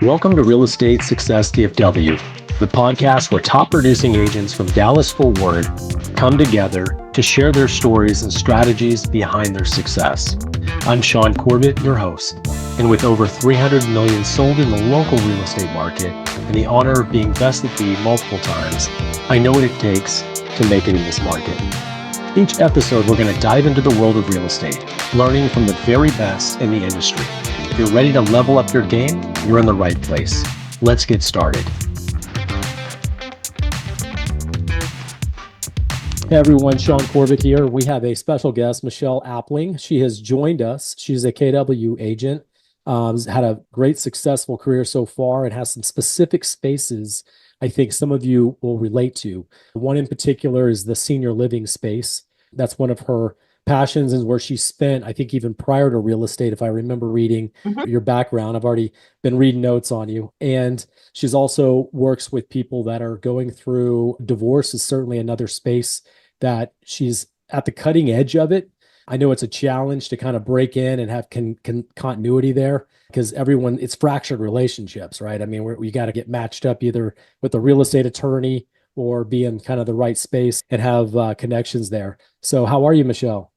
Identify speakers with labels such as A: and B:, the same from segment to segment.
A: Welcome to Real Estate Success DFW, the podcast where top producing agents from Dallas-Fort Worth come together to share their stories and strategies behind their success. I'm Shaune Corbett, your host, and with over 300 million sold in the local real estate market and the honor of being best at the multiple times, I know what it takes to make it in this market. Each episode, we're going to dive into the world of real estate, learning from the very best in the industry. If you're ready to level up your game, you're in the right place. Let's get started. Hey everyone, Shaune Corbett here. We have a special guest, Michelle Appling. She has joined us. She's a KW agent, had a great successful career so far, and has some specific spaces I think some of you will relate to. One in particular is the senior living space. That's one of her passions and where she spent, I think, even prior to real estate, if I remember reading your background. I've already been reading notes on you. And she's also works with people that are going through divorce, is certainly another space that she's at the cutting edge of it. I know it's a challenge to kind of break in and have continuity there because it's fractured relationships, right? I mean, we got to get matched up either with a real estate attorney or be in kind of the right space and have connections there. So how are you, Michelle?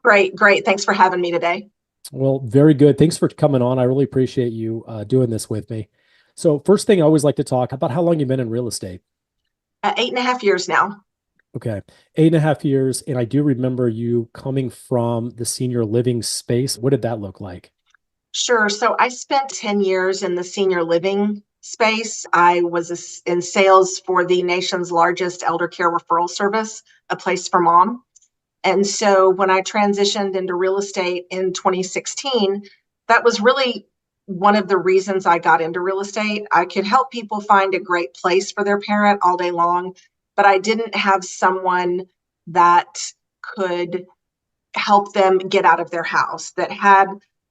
B: Great. Thanks for having me today.
A: Well, very good. Thanks for coming on. I really appreciate you doing this with me. So first thing I always like to talk about how long you've been in real estate.
B: 8.5 years now.
A: Okay. 8.5 years. And I do remember you coming from the senior living space. What did that look like?
B: Sure. So I spent 10 years in the senior living space. I was in sales for the nation's largest elder care referral service, A Place for Mom. And so when I transitioned into real estate in 2016, that was really one of the reasons I got into real estate. I could help people find a great place for their parent all day long, but I didn't have someone that could help them get out of their house, that had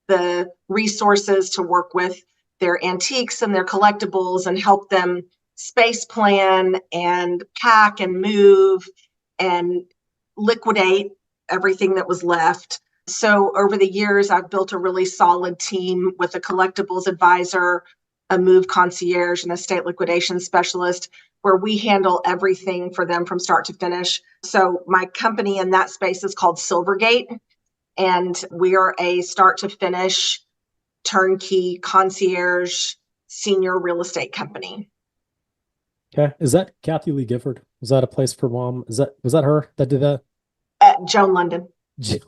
B: the resources to work with their antiques and their collectibles and help them space plan and pack and move and liquidate everything that was left. So over the years, I've built a really solid team with a collectibles advisor, a move concierge, and a estate liquidation specialist, where we handle everything for them from start to finish. So my company in that space is called Silvergate, and we are a start to finish turnkey concierge senior real estate company.
A: Okay. Is that Kathy Lee Gifford? Was that A Place for Mom? Was that her that did that?
B: Joan London. Yeah.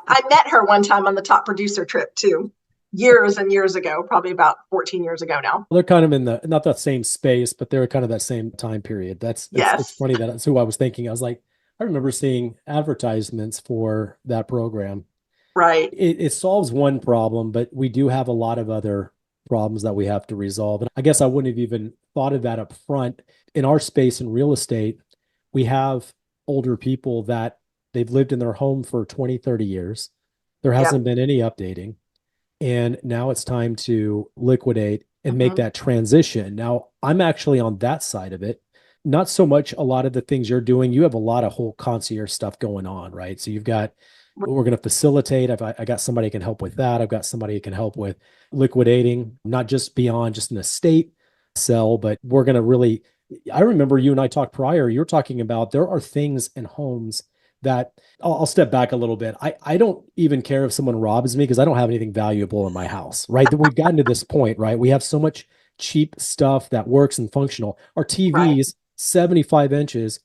B: I met her one time on the top producer trip too, years and years ago, probably about 14 years ago now.
A: Well, they're kind of in not that same space, but they're kind of that same time period. It's funny that's who I was thinking. I was like, I remember seeing advertisements for that program.
B: Right.
A: It solves one problem, but we do have a lot of other problems that we have to resolve. And I guess I wouldn't have even thought of that up front. In our space in real estate, we have older people that they've lived in their home for 20, 30 years. There hasn't been any updating. And now it's time to liquidate and make that transition. Now, I'm actually on that side of it. Not so much a lot of the things you're doing. You have a lot of whole concierge stuff going on, right? So we're going to facilitate. I got somebody who can help with that. I've got somebody who can help with liquidating, not just beyond just an estate sell, but we're going to really, I remember you and I talked prior, you're talking about there are things in homes that I'll step back a little bit. I don't even care if someone robs me because I don't have anything valuable in my house, right? We've gotten to this point, right? We have so much cheap stuff that works and functional. Our TVs, right. 75 inches,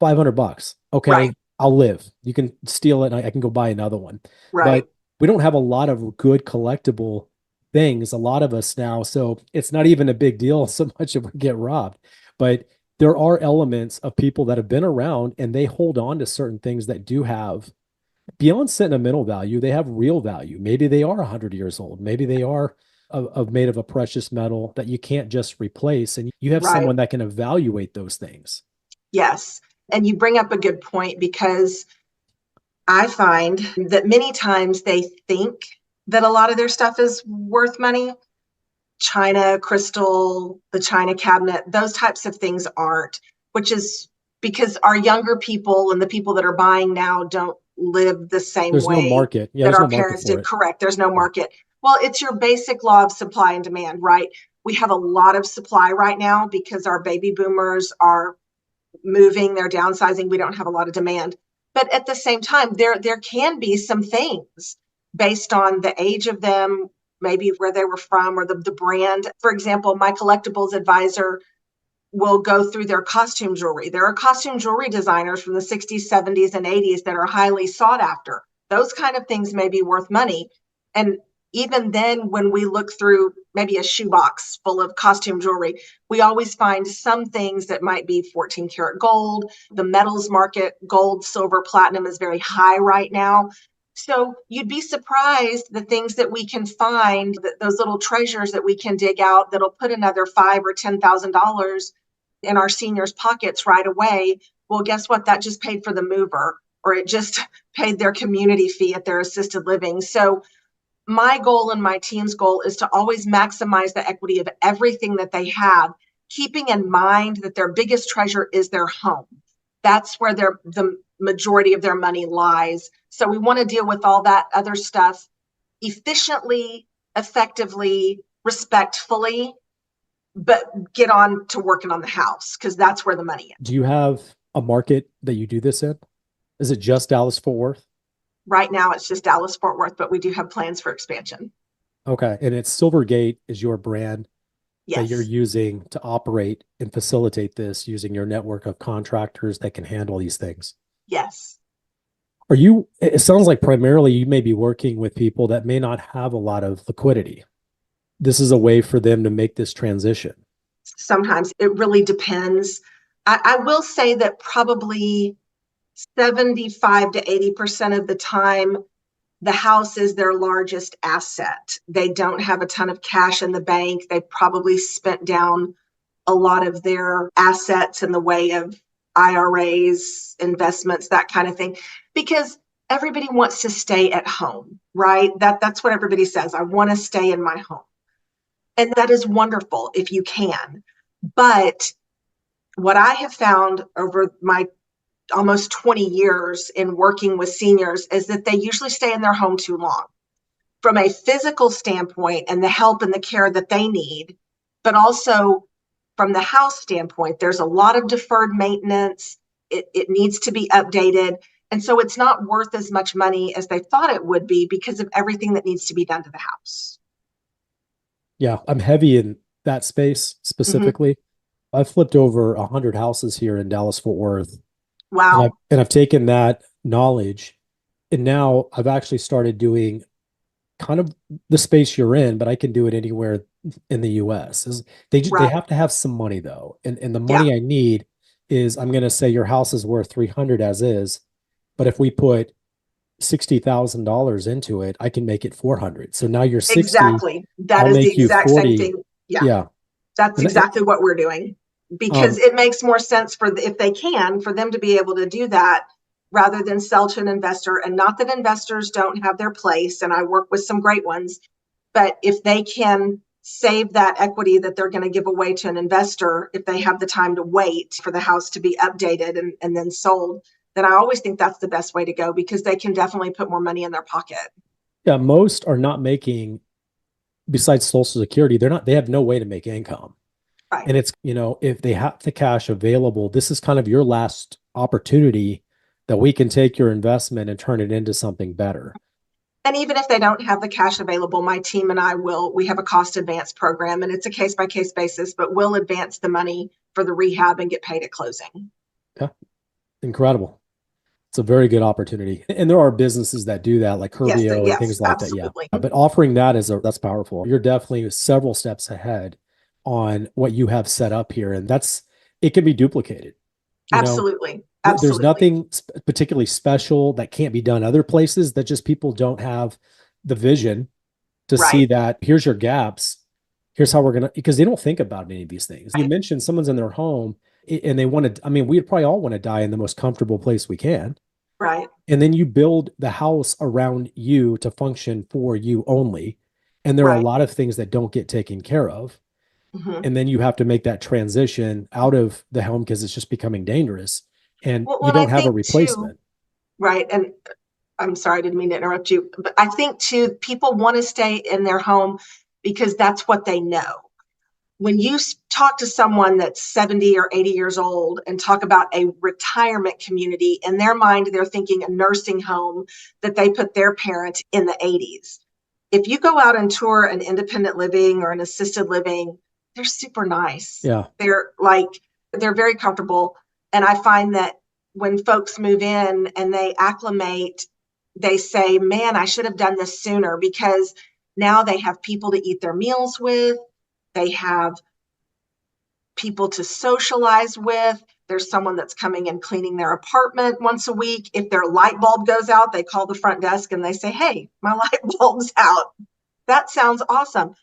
A: $500. Okay. Right. I'll live. You can steal it and I can go buy another one.
B: Right.
A: But we don't have a lot of good collectible things, a lot of us now. So it's not even a big deal so much if we get robbed. But there are elements of people that have been around and they hold on to certain things that do have beyond sentimental value. They have real value. Maybe they are 100 years old. Maybe they are made of a precious metal that you can't just replace. And you have someone that can evaluate those things.
B: Yes. And you bring up a good point because I find that many times they think that a lot of their stuff is worth money. China, crystal, the China cabinet, those types of things aren't, which is because our younger people and the people that are buying now don't live the same way.
A: There's no market.
B: That our parents did. Correct. There's no market. Well, it's your basic law of supply and demand, right? We have a lot of supply right now because our baby boomers are moving, they're downsizing. We don't have a lot of demand. But at the same time, there can be some things based on the age of them, maybe where they were from or the brand. For example, my collectibles advisor will go through their costume jewelry. There are costume jewelry designers from the 60s, 70s, and 80s that are highly sought after. Those kind of things may be worth money. And even then, when we look through maybe a shoebox full of costume jewelry, we always find some things that might be 14 karat gold. The metals market, gold, silver, platinum is very high right now. So you'd be surprised the things that we can find, those little treasures that we can dig out that'll put another $5,000 or $10,000 in our seniors' pockets right away. Well, guess what? That just paid for the mover, or it just paid their community fee at their assisted living. So my goal and my team's goal is to always maximize the equity of everything that they have, keeping in mind that their biggest treasure is their home. That's where the majority of their money lies. So we want to deal with all that other stuff efficiently, effectively, respectfully, but get on to working on the house because that's where the money is.
A: Do you have a market that you do this in? Is it just Dallas Fort Worth?
B: Right now, it's just Dallas Fort Worth, but we do have plans for expansion.
A: Okay. And it's Silvergate is your brand that you're
B: Yes.
A: using to operate and facilitate this using your network of contractors that can handle these things.
B: Yes.
A: It sounds like primarily you may be working with people that may not have a lot of liquidity. This is a way for them to make this transition.
B: Sometimes it really depends. I will say that probably 75 to 80% of the time, the house is their largest asset. They don't have a ton of cash in the bank. They probably spent down a lot of their assets in the way of IRAs, investments, that kind of thing, because everybody wants to stay at home, right? That's what everybody says. I want to stay in my home. And that is wonderful if you can. But what I have found over my almost 20 years in working with seniors is that they usually stay in their home too long from a physical standpoint and the help and the care that they need, but also from the house standpoint, there's a lot of deferred maintenance. It needs to be updated. And so it's not worth as much money as they thought it would be because of everything that needs to be done to the house.
A: Yeah, I'm heavy in that space
B: Mm-hmm.
A: specifically. I've flipped over 100 houses here in Dallas Fort Worth, and I've
B: Wow.
A: and I've taken that knowledge, and now I've actually started doing kind of the space you're in, but I can do it anywhere in the US. They
B: Right.
A: have to have some money though. And the
B: Yeah.
A: money I need is I'm going to say your house is worth 300 as is, but if we put $60,000 into it, I can make it 400. So now you're 60,
B: Exactly. That
A: I'll
B: is the
A: make you
B: exact same
A: 40.
B: thing. Yeah.
A: Yeah.
B: That's
A: And
B: exactly what we're doing because
A: um
B: it makes more sense if they can, for them to be able to do that rather than sell to an investor. And not that investors don't have their place, and I work with some great ones, but if they can save that equity that they're going to give away to an investor, if they have the time to wait for the house to be updated and then sold, then I always think that's the best way to go because they can definitely put more money in their pocket.
A: yeah, most are not making, besides Social Security, they have no way to make income.
B: Right.
A: And it's, if they have the cash available, this is kind of your last opportunity that we can take your investment and turn it into something better.
B: And even if they don't have the cash available, my team and we have a cost advance program, and it's a case by case basis, but we'll advance the money for the rehab and get paid at closing.
A: Yeah, incredible. It's a very good opportunity. And there are businesses that do that, like
B: Yes,
A: Curbio and
B: yes,
A: things like that. Yeah.
B: absolutely.
A: But offering that that's powerful. You're definitely several steps ahead on what you have set up here. And it can be duplicated. You know,
B: Absolutely.
A: there's
B: Absolutely.
A: nothing particularly special that can't be done other places, that just people don't have the vision to see
B: Right.
A: that here's your gaps. Here's how we're going to, because they don't think about any of these things. You
B: Right.
A: mentioned someone's in their home and they want to, I mean, we'd probably all want to die in the most comfortable place we can.
B: Right.
A: And then you build the house around you to function for you only. And there are a
B: Right.
A: lot of things that don't get taken care of.
B: Mm-hmm.
A: And then you have to make that transition out of the home because it's just becoming dangerous and you
B: Well, I
A: don't have a
B: think too,
A: replacement.
B: right. And I'm sorry, I didn't mean to interrupt you, but I think too, people want to stay in their home because that's what they know. when you talk to someone that's 70 or 80 years old and talk about a retirement community, in their mind, they're thinking a nursing home that they put their parent in the 80s. If you go out and tour an independent living or an assisted living, they're super nice.
A: Yeah.
B: They're very comfortable. And I find that when folks move in and they acclimate, they say, man, I should have done this sooner, because now they have people to eat their meals with. They have people to socialize with. There's someone that's coming and cleaning their apartment once a week. If their light bulb goes out, they call the front desk and they say, hey, my light bulb's out. That sounds awesome.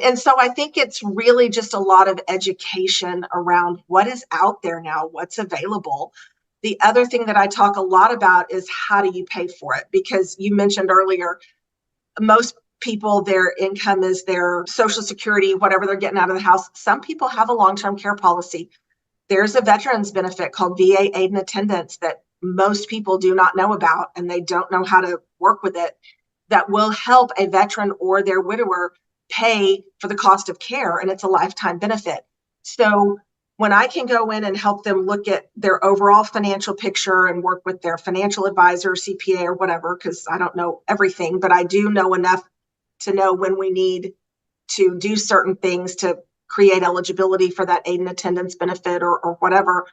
B: And so I think it's really just a lot of education around what is out there now, what's available. The other thing that I talk a lot about is how do you pay for it? Because you mentioned earlier, most people, their income is their Social Security, whatever they're getting out of the house. Some people have a long-term care policy. There's a veterans benefit called VA aid and attendance that most people do not know about, and they don't know how to work with it, that will help a veteran or their widower pay for the cost of care, and it's a lifetime benefit. So when I can go in and help them look at their overall financial picture and work with their financial advisor, CPA, or whatever, because I don't know everything, but I do know enough to know when we need to do certain things to create eligibility for that aid and attendance benefit or whatever,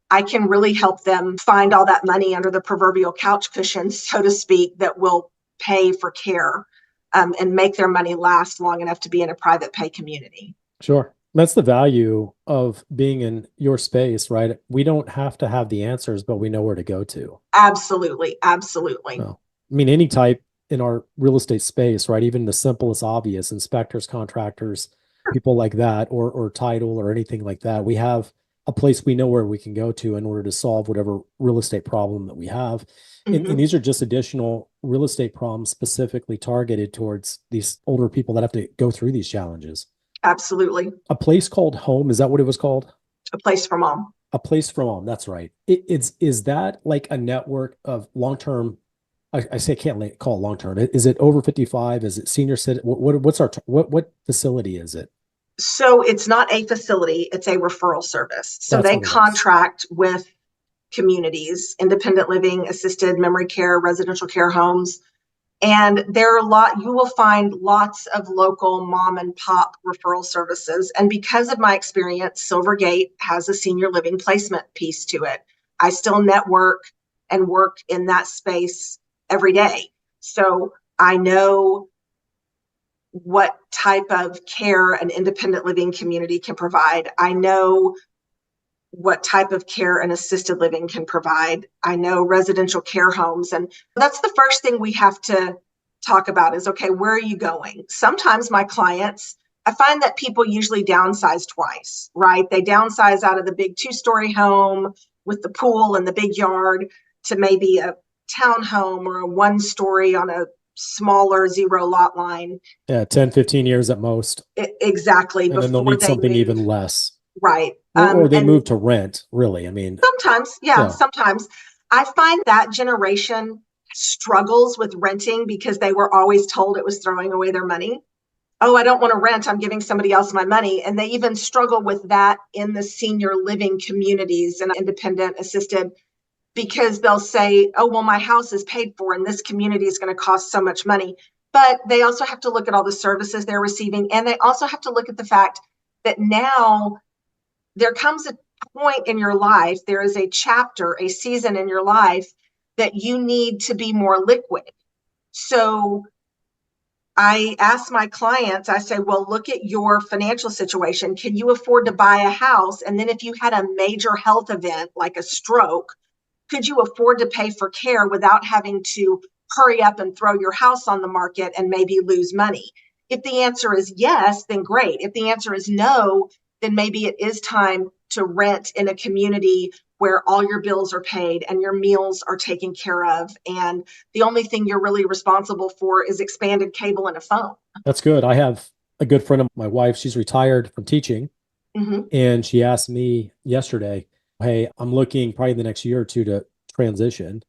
B: I can really help them find all that money under the proverbial couch cushion, so to speak, that will pay for care and make their money last long enough to be in a private pay community.
A: Sure. That's the value of being in your space, right? We don't have to have the answers, but we know where to go to.
B: Absolutely. Absolutely.
A: No. I mean, any type in our real estate space, right? Even the simplest, obvious inspectors, contractors, people like that, or title or anything like that. We have a place we know where we can go to in order to solve whatever real estate problem that we have. And these are just additional real estate problems specifically targeted towards these older people that have to go through these challenges.
B: Absolutely.
A: A place called home, is that what it was called?
B: A place for mom.
A: A place for mom, that's right. Is that like a network of long-term, I say can't call it long-term. Is it over 55? Is it senior citizen? What facility is it?
B: So it's not a facility, it's a referral service. So
A: That's
B: they
A: what it is.
B: contract with communities, independent living, assisted memory care, residential care homes. And there are you will find lots of local mom and pop referral services. And because of my experience, Silvergate has a senior living placement piece to it. I still network and work in that space every day. So I know what type of care an independent living community can provide. I know what type of care an assisted living can provide. I know residential care homes. And that's the first thing we have to talk about is, okay, where are you going? Sometimes my clients, I find that people usually downsize twice, right? They downsize out of the big 2-story home with the pool and the big yard to maybe a townhome or a 1-story on a smaller 0 lot line.
A: Yeah, 10, 15 years at most.
B: Exactly.
A: And then they'll need something even less.
B: Right.
A: Or they move to rent, really. I mean,
B: sometimes, sometimes. I find that generation struggles with renting because they were always told it was throwing away their money. Oh, I don't want to rent. I'm giving somebody else my money. And they even struggle with that in the senior living communities and independent assisted, because they'll say, oh, well, my house is paid for and this community is going to cost so much money. But they also have to look at all the services they're receiving. And they also have to look at the fact that now there comes a point in your life, there is a chapter, a season in your life that you need to be more liquid. So I ask my clients, I say, well, look at your financial situation. Can you afford to buy a house? And then if you had a major health event like a stroke, could you afford to pay for care without having to hurry up and throw your house on the market and maybe lose money? If the answer is yes, then great. If the answer is no, then maybe it is time to rent in a community where all your bills are paid and your meals are taken care of. And the only thing you're really responsible for is expanded cable and a phone.
A: That's good. I have a good friend of my wife. She's retired from teaching. And she asked me yesterday, hey, I'm looking probably the next year or two to transition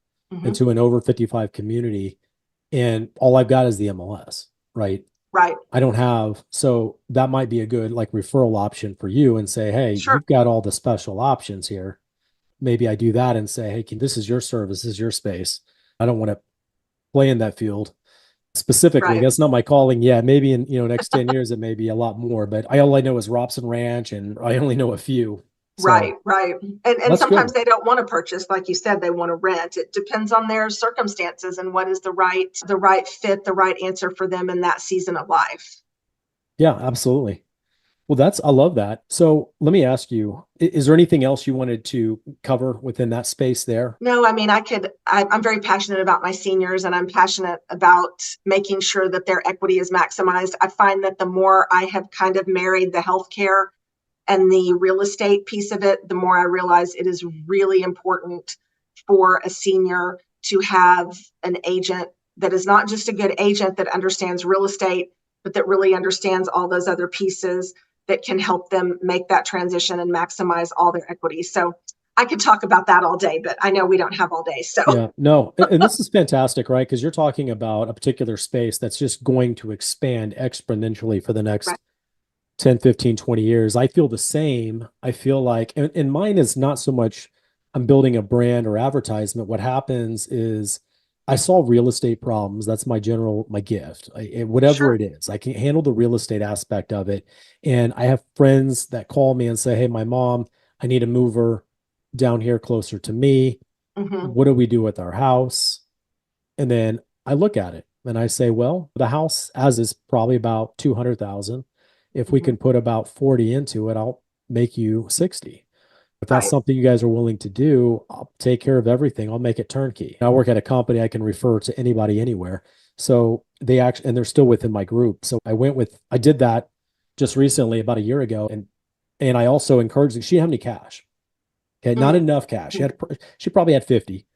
A: into an over 55 community. And all I've got is the MLS, right?
B: Right.
A: I don't have, so that might be a good like referral option for you and say, hey,
B: Sure.
A: you've got all the special options here. Maybe I do that and say, hey, this is your service, this is your space. I don't want to play in that field specifically.
B: Right.
A: That's not my calling yet. Maybe in, next 10 years, it may be a lot more, but all I know is Robson Ranch and I only know a few. So
B: Right, right. And
A: that's
B: sometimes
A: good.
B: they don't want to purchase, like you said, they want to rent. It depends on their circumstances and what is the right fit, the right answer for them in that season of life.
A: Yeah, absolutely. Well, I love that. So let me ask you, is there anything else you wanted to cover within that space there?
B: No, I mean, I'm very passionate about my seniors and I'm passionate about making sure that their equity is maximized. I find that the more I have kind of married the healthcare and the real estate piece of it, the more I realize it is really important for a senior to have an agent that is not just a good agent that understands real estate, but that really understands all those other pieces that can help them make that transition and maximize all their equity. So I could talk about that all day, but I know we don't have all day. So,
A: Yeah, no. And this is fantastic, right? Because you're talking about a particular space that's just going to expand exponentially for the
B: right.
A: next 10, 15, 20 years. I feel the same. I feel like, and mine is not so much I'm building a brand or advertisement. What happens is I solve real estate problems. That's my gift. Whatever
B: Sure.
A: it is, I can handle the real estate aspect of it. And I have friends that call me and say, hey, my mom, I need a mover down here closer to me.
B: Hmm.
A: What do we do with our house? And then I look at it and I say, well, the house as is probably about 200,000. If we
B: Hmm.
A: can put about 40 into it, I'll make you 60. If that's
B: Right.
A: something you guys are willing to do, I'll take care of everything. I'll make it turnkey. I work at a company I can refer to anybody anywhere. So they actually, and they're still within my group. So I did that just recently about a year ago. And I also encouraged, she didn't have any cash. Okay. Not
B: Hmm.
A: enough cash. She probably had 50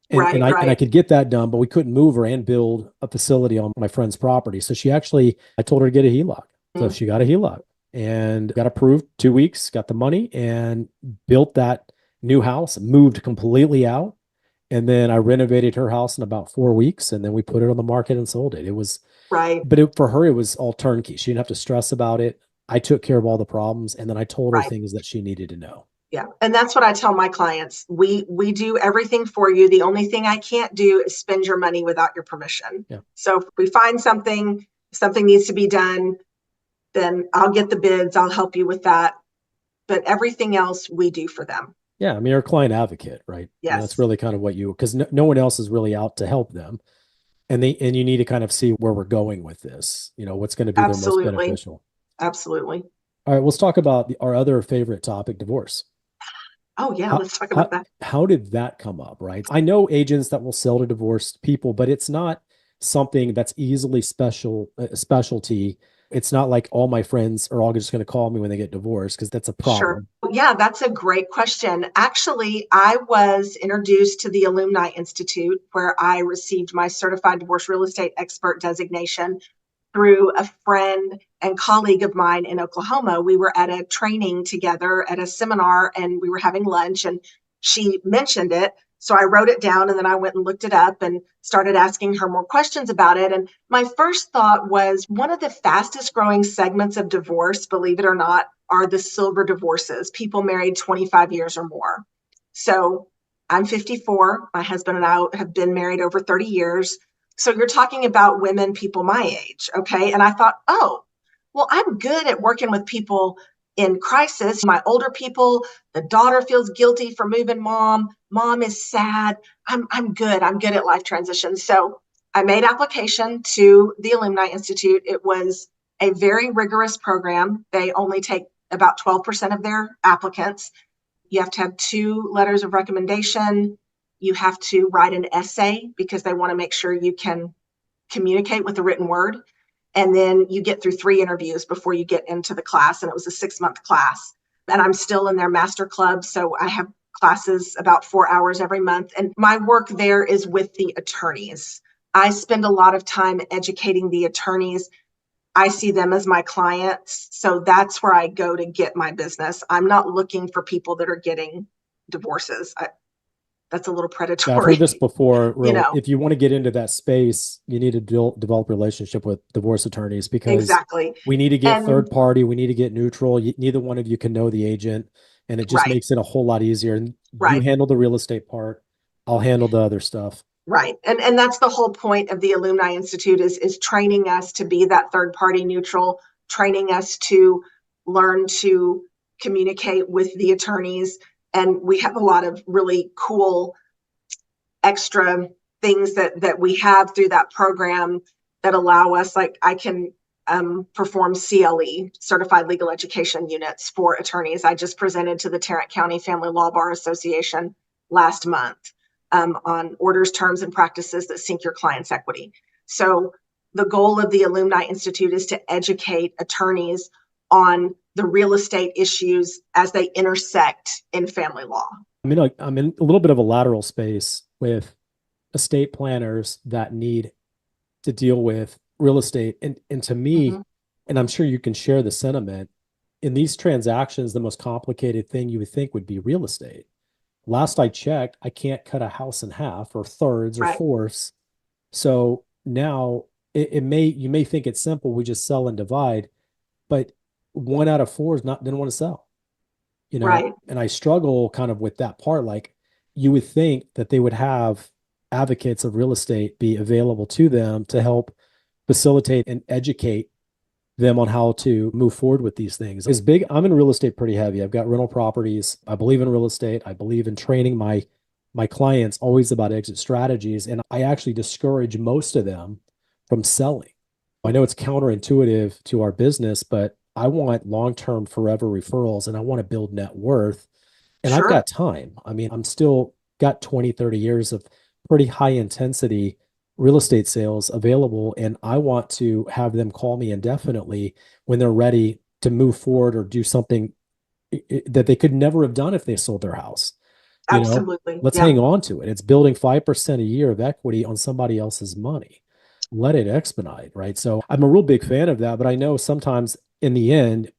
A: and
B: Right.
A: I
B: Right.
A: could get that done, but we couldn't move her and build a facility on my friend's property. So I told her to get a HELOC. So
B: Mm.
A: she got a HELOC and got approved 2 weeks, got the money and built that new house, moved completely out. And then I renovated her house in about 4 weeks and then we put it on the market and sold it.
B: Right.
A: For her, it was all turnkey. She didn't have to stress about it. I took care of all the problems and then I told her
B: Right.
A: things that she needed to know.
B: Yeah. And that's what I tell my clients. We do everything for you. The only thing I can't do is spend your money without your permission.
A: Yeah.
B: So if we find something needs to be done, then I'll get the bids, I'll help you with that. But everything else we do for them.
A: Yeah, I mean, you're a client advocate, right? I mean, that's
B: Yes.
A: really kind of because no one else is really out to help them, and you need to kind of see where we're going with this. What's going to be their most
B: Absolutely.
A: beneficial.
B: Absolutely.
A: All right, let's talk about our other favorite topic, divorce.
B: Oh yeah,
A: How
B: let's talk about
A: how
B: that.
A: how did that come up, right? I know agents that will sell to divorced people, but it's not something that's easily specialty. It's not like all my friends are all just going to call me when they get divorced because that's a
B: Sure.
A: problem.
B: Yeah, that's a great question. Actually, I was introduced to the Alumni Institute where I received my certified divorce real estate expert designation through a friend and colleague of mine in Oklahoma. We were at a training together at a seminar and we were having lunch and she mentioned it. So I wrote it down and then I went and looked it up and started asking her more questions about it. And my first thought was one of the fastest growing segments of divorce, believe it or not, are the silver divorces, people married 25 years or more. So I'm 54. My husband and I have been married over 30 years. So you're talking about women, people my age. Okay. And I thought, oh, well, I'm good at working with people in crisis. My older people, the daughter feels guilty for moving mom. Mom is sad. I'm good. I'm good at life transitions. So I made application to the Alumni Institute. It was a very rigorous program. They only take about 12% of their applicants. You have to have 2 letters of recommendation. You have to write an essay because they want to make sure you can communicate with the written word. And then you get through 3 interviews before you get into the class. And it was a 6-month class. And I'm still in their master club. So I have classes about 4 hours every month. And my work there is with the attorneys. I spend a lot of time educating the attorneys. I see them as my clients. So that's where I go to get my business. I'm not looking for people that are getting divorces. that's a little
A: Yeah, I've heard this
B: predatory,
A: before.
B: you
A: Real,
B: know.
A: if you want to get into that space, you need to develop a relationship with divorce attorneys because
B: Exactly.
A: we need to get
B: And
A: third party, we need to get neutral. Neither one of you can know the agent, and it just
B: right,
A: makes it a whole lot easier. And you
B: right.
A: handle the real estate part, I'll handle the other stuff.
B: Right. And that's the whole point of the Alumni Institute is training us to be that third party neutral, training us to learn to communicate with the attorneys. And we have a lot of really cool extra things that we have through that program that allow us, like I can perform CLE, certified legal education units for attorneys. I just presented to the Tarrant County Family Law Bar Association last month on orders, terms, and practices that sink your client's equity. So the goal of the Alumni Institute is to educate attorneys on the real estate issues as they intersect in family law.
A: I'm in a little bit of a lateral space with estate planners that need to deal with real estate. And to me,
B: Mm-hmm.
A: and I'm sure you can share the sentiment, in these transactions, the most complicated thing you would think would be real estate. Last I checked, I can't cut a house in half or thirds or
B: Right,
A: fourths. So now you may think it's simple, we just sell and divide, but one out of four is not didn't want to sell,
B: right,
A: and I struggle kind of with that part. Like you would think that they would have advocates of real estate be available to them to help facilitate and educate them on how to move forward with these things. Is big. I'm in real estate pretty heavy. I've got rental properties. I believe in real estate. I believe in training my clients always about exit strategies, and I actually discourage most of them from selling. I know it's counterintuitive to our business, but I want long-term forever referrals and I want to build net worth, and I've
B: sure,
A: got time. I mean, I'm still got 20, 30 years of pretty high intensity real estate sales available. And I want to have them call me indefinitely when they're ready to move forward or do something that they could never have done if they sold their house. You know,
B: absolutely,
A: let's
B: yeah,
A: hang on to it. It's building 5% a year of equity on somebody else's money. Let it expedite, right? So I'm a real big fan of that, but I know sometimes in the end,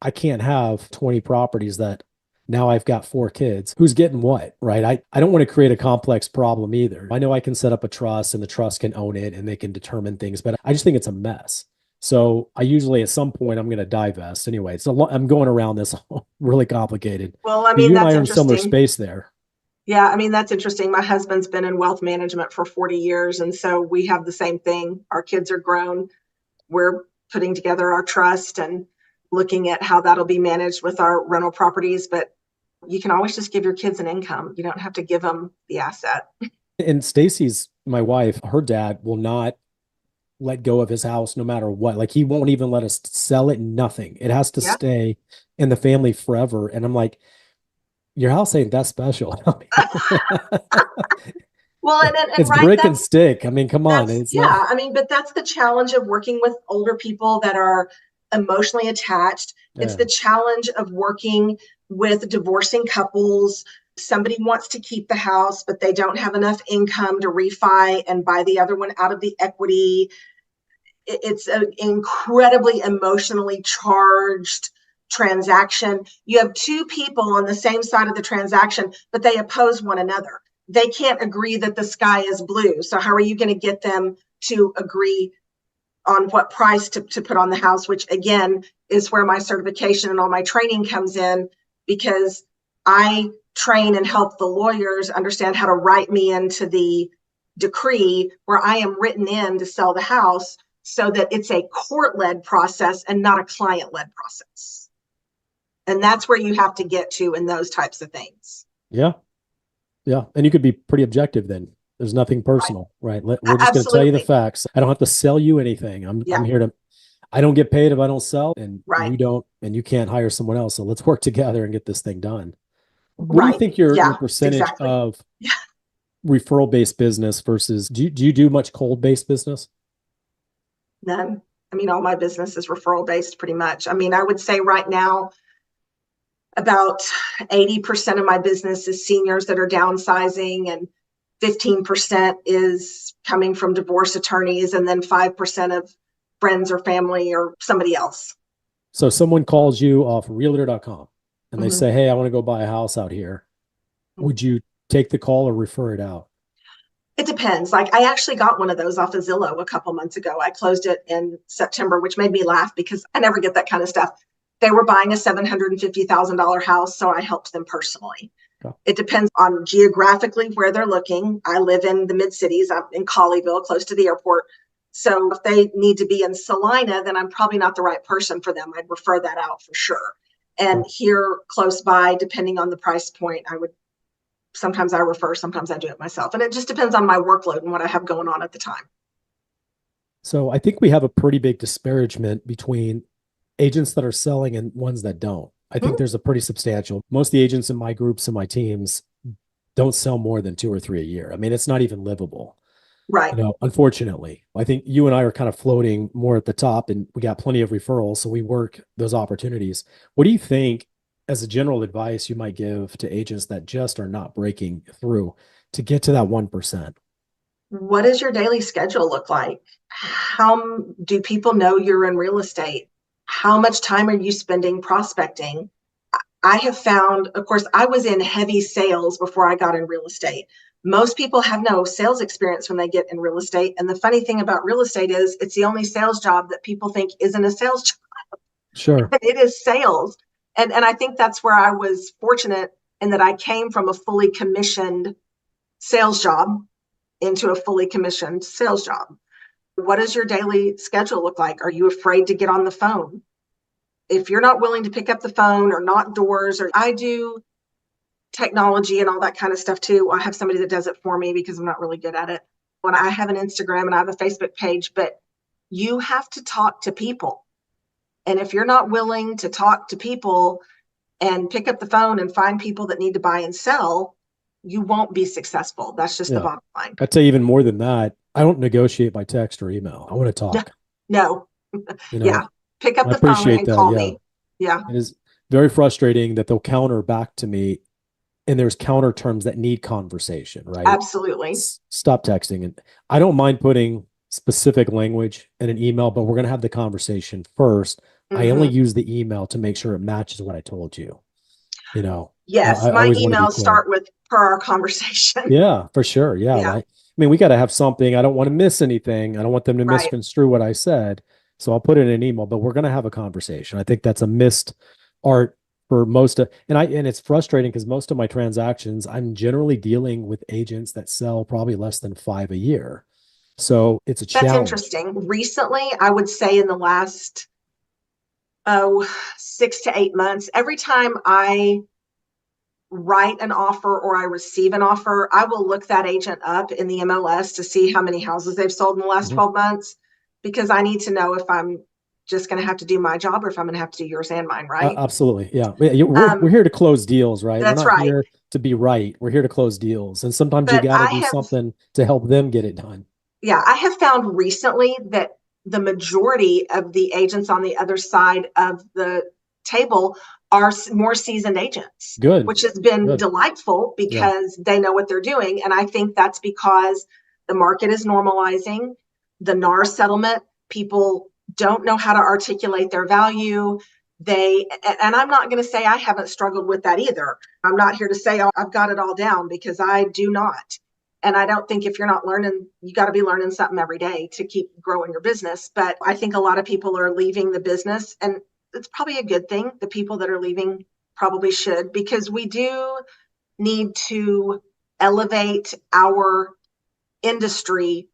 A: I can't have 20 properties that now I've got four kids. Who's getting what, right? I don't want to create a complex problem either. I know I can set up a trust and the trust can own it and they can determine things, but I just think it's a mess. So I usually at some point I'm going to divest anyway. So I'm going around this really complicated.
B: well, I
A: But
B: mean,
A: you and I
B: that's
A: are in similar
B: interesting.
A: space there.
B: Yeah, I mean, that's interesting. My husband's been in wealth management for 40 years. And so we have the same thing. Our kids are grown. We're putting together our trust and looking at how that'll be managed with our rental properties. But you can always just give your kids an income. You don't have to give them the asset.
A: And Stacy's my wife, her dad will not let go of his house no matter what. Like he won't even let us sell it, nothing. It has to
B: Yeah.
A: stay in the family forever. And I'm like, your house ain't that special.
B: Well, and
A: It's
B: right,
A: brick and stick. I mean, come on.
B: that's,
A: It's not.
B: yeah, I mean, but that's the challenge of working with older people that are emotionally attached. It's
A: Yeah.
B: the challenge of working with divorcing couples. Somebody wants to keep the house, but they don't have enough income to refi and buy the other one out of the equity. It's an incredibly emotionally charged transaction. You have two people on the same side of the transaction, but they oppose one another. They can't agree that the sky is blue. So how are you going to get them to agree on what price to put on the house, which again is where my certification and all my training comes in, because I train and help the lawyers understand how to write me into the decree where I am written in to sell the house so that it's a court-led process and not a client-led process. And that's where you have to get to in those types of things.
A: Yeah. Yeah. And you could be pretty objective then. There's nothing
B: Right.
A: personal, right? We're just going to tell you the
B: Absolutely.
A: facts. I don't have to sell you anything. I'm
B: Yeah.
A: here to, I don't get paid if I don't sell and
B: Right.
A: you don't, and you can't hire someone else. So let's work together and get this thing done. What do you
B: Right.
A: think your
B: Yeah,
A: percentage
B: exactly.
A: of referral based business versus do you do much cold based business?
B: None. I mean, all my business is referral based pretty much. I mean, I would say right now, about 80% of my business is seniors that are downsizing, and 15% is coming from divorce attorneys, and then 5% of friends or family or somebody else.
A: So someone calls you off realtor.com and they
B: Mm-hmm.
A: say, "Hey, I want to go buy a house out here." Would you take the call or refer it out?
B: It depends. Like I actually got one of those off of Zillow a couple months ago. I closed it in September, which made me laugh because I never get that kind of stuff. They were buying a $750,000 house, so I helped them personally.
A: Okay.
B: It depends on geographically where they're looking. I live in the mid cities. I'm in Colleyville, close to the airport. So if they need to be in Salina, then I'm probably not the right person for them. I'd refer that out for sure. And
A: Okay.
B: here close by, depending on the price point, I would sometimes I refer, sometimes I do it myself. And it just depends on my workload and what I have going on at the time.
A: So I think we have a pretty big disparagement between agents that are selling and ones that don't. I think
B: Hmm.
A: there's a pretty substantial. Most of the agents in my groups and my teams don't sell more than 2 or 3 a year. I mean, it's not even livable.
B: Right.
A: Unfortunately, I think you and I are kind of floating more at the top and we got plenty of referrals. So we work those opportunities. What do you think, as a general advice, you might give to agents that just are not breaking through to get to that 1%?
B: What does your daily schedule look like? How do people know you're in real estate? How much time are you spending prospecting? I have found, of course, I was in heavy sales before I got in real estate. Most people have no sales experience when they get in real estate. And the funny thing about real estate is it's the only sales job that people think isn't a sales job.
A: Sure.
B: It is sales. And I think that's where I was fortunate in that I came from a fully commissioned sales job into a fully commissioned sales job. What does your daily schedule look like? Are you afraid to get on the phone? If you're not willing to pick up the phone or knock doors, or I do technology and all that kind of stuff too. I have somebody that does it for me because I'm not really good at it. When I have an Instagram and I have a Facebook page, but you have to talk to people. And if you're not willing to talk to people and pick up the phone and find people that need to buy and sell, you won't be successful. That's just the
A: Yeah.
B: bottom line.
A: I'd say even more than that, I don't negotiate by text or email. I want to talk.
B: No.
A: You
B: Yeah.
A: know,
B: Pick up
A: I
B: the phone
A: appreciate
B: and
A: that.
B: call
A: Yeah.
B: me. Yeah.
A: It is very frustrating that they'll counter back to me and there's counter terms that need conversation, right?
B: Absolutely.
A: Stop texting. And I don't mind putting specific language in an email, but we're going to have the conversation first. I only
B: Mm-hmm.
A: use the email to make sure it matches what I told you.
B: Yes.
A: I
B: My
A: always want to be
B: emails
A: clear.
B: start with per our conversation.
A: Yeah, for sure. Yeah.
B: Yeah.
A: I mean, we got to have something. I don't want to miss anything. I don't want them to
B: Right.
A: misconstrue what I said. So I'll put it in an email, but we're going to have a conversation. I think that's a missed art for most of, and it's frustrating because most of my transactions, I'm generally dealing with agents that sell probably less than 5 a year. So it's a
B: That's
A: challenge.
B: interesting. Recently, I would say in the last 6 to 8 months, every time I write an offer or I receive an offer, I will look that agent up in the MLS to see how many houses they've sold in the last
A: Mhm.
B: 12 months because I need to know if I'm just going to have to do my job or if I'm going to have to do yours and mine, right?
A: Absolutely. Yeah. We're
B: Um,
A: here to close deals, right? We're
B: that's
A: not
B: right.
A: here to be right. We're here to close deals. And sometimes you
B: But
A: got to
B: I
A: do
B: have,
A: something to help them get it done.
B: yeah, I have found recently that the majority of the agents on the other side of the table are more seasoned agents,
A: Good.
B: which has been
A: Good.
B: delightful
A: Yeah.
B: because they know what they're doing. And I think that's because the market is normalizing. The NAR settlement, people don't know how to articulate their value. And I'm not going to say I haven't struggled with that either. I'm not here to say, oh, I've got it all down because I do not. And I don't think if you're not learning, you got to be learning something every day to keep growing your business. But I think a lot of people are leaving the business, and it's probably a good thing. The people that are leaving probably should, because we do need to elevate our industry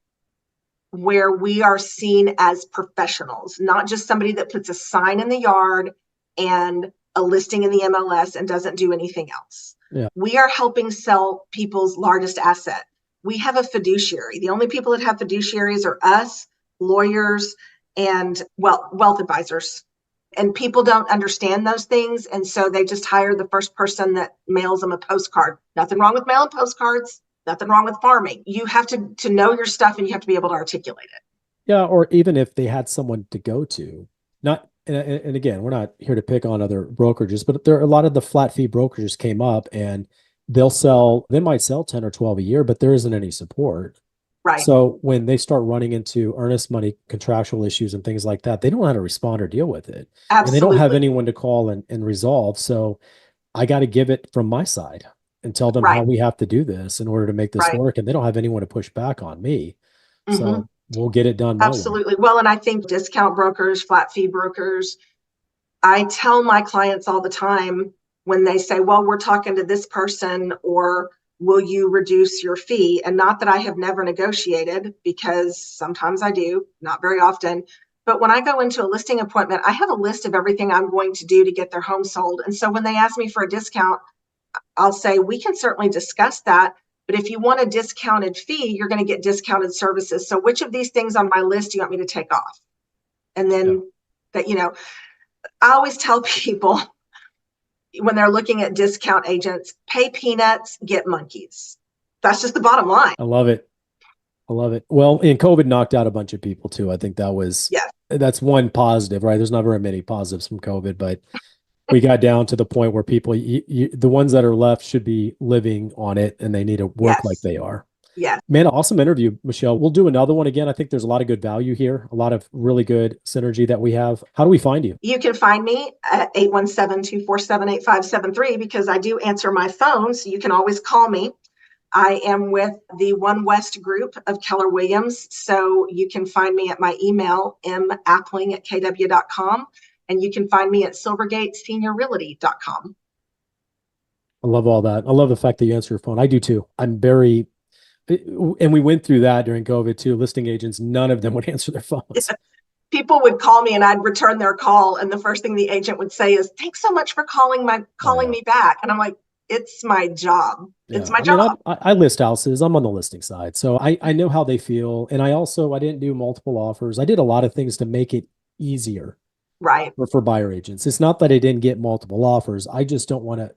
B: where we are seen as professionals, not just somebody that puts a sign in the yard and a listing in the MLS and doesn't do anything else.
A: Yeah.
B: We are helping sell people's largest asset. We have a fiduciary. The only people that have fiduciaries are us, lawyers, and wealth advisors. And people don't understand those things. And so they just hire the first person that mails them a postcard. Nothing wrong with mailing postcards. Nothing wrong with farming. You have to know your stuff and you have to be able to articulate it.
A: Yeah. Or even if they had someone to go to, not, and again, we're not here to pick on other brokerages, but there are a lot of the flat fee brokerages came up and they might sell 10 or 12 a year, but there isn't any support.
B: Right.
A: So when they start running into earnest money contractual issues and things like that, they don't know how to respond or deal with it. And they don't have
B: Absolutely.
A: anyone to call and resolve. So I got to give it from my side. and tell them how
B: Right.
A: we have to do this in order to make this
B: Right.
A: work. And they don't have anyone to push back on me.
B: Hmm.
A: So we'll get it done my way.
B: Absolutely. Well, and I think discount brokers, flat fee brokers, I tell my clients all the time when they say, well, we're talking to this person, or will you reduce your fee? And not that I have never negotiated, because sometimes I do, not very often. But when I go into a listing appointment, I have a list of everything I'm going to do to get their home sold. And so when they ask me for a discount, I'll say, we can certainly discuss that. But if you want a discounted fee, you're going to get discounted services. So which of these things on my list do you want me to take off? And
A: Yeah.
B: then that, I always tell people when they're looking at discount agents, pay peanuts, get monkeys. That's just the bottom line.
A: I love it. I love it. Well, and COVID knocked out a bunch of people too. I think
B: Yes.
A: that's one positive, right? There's not very many positives from COVID, but we got down to the point where people, the ones that are left should be living on it and they need to work like
B: Yes.
A: they are.
B: Yes.
A: Man, awesome interview, Michelle. We'll do another one again. I think there's a lot of good value here, a lot of really good synergy that we have. How do we find you?
B: You can find me at 817-247-8573 because I do answer my phone. So you can always call me. I am with the One West group of Keller Williams. So you can find me at my email, mappling@kw.com. And you can find me at silvergateseniorrealty.com.
A: I love all that. I love the fact that you answer your phone. I do too. And we went through that during COVID too. Listing agents, none of them would answer their phones.
B: People would call me and I'd return their call. And the first thing the agent would say is, thanks so much for calling
A: Oh, yeah.
B: me back. And I'm like, it's my job. It's
A: Yeah.
B: my
A: I mean,
B: job.
A: I list houses. I'm on the listing side. So I know how they feel. And I didn't do multiple offers. I did a lot of things to make it easier
B: Right.
A: for buyer agents. It's not that I didn't get multiple offers. I just don't want to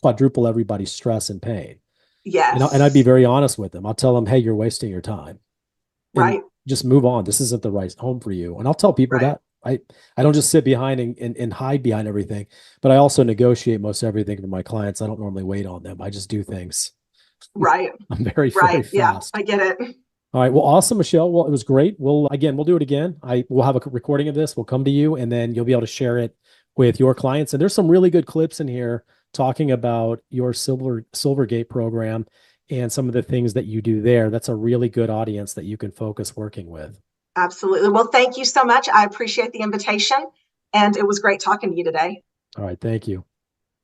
A: quadruple everybody's stress and pain. And I'd be
B: Yes.
A: very honest with them. I'll tell them, hey, you're wasting your time and
B: Right.
A: just move on. This isn't the right home for you. And I'll tell people
B: Right.
A: that I don't just sit behind and hide behind everything, but I also negotiate most everything for my clients. I don't normally wait on them. I just do things.
B: Right.
A: I'm very, very
B: Right. Yeah,
A: fast.
B: I get it.
A: All right. Well, awesome, Michelle. Well, it was great. We'll do it again. We'll have a recording of this. We'll come to you and then you'll be able to share it with your clients. And there's some really good clips in here talking about your Silvergate program and some of the things that you do there. That's a really good audience that you can focus working with.
B: Absolutely. Well, thank you so much. I appreciate the invitation. And it was great talking to you today.
A: All right. Thank you.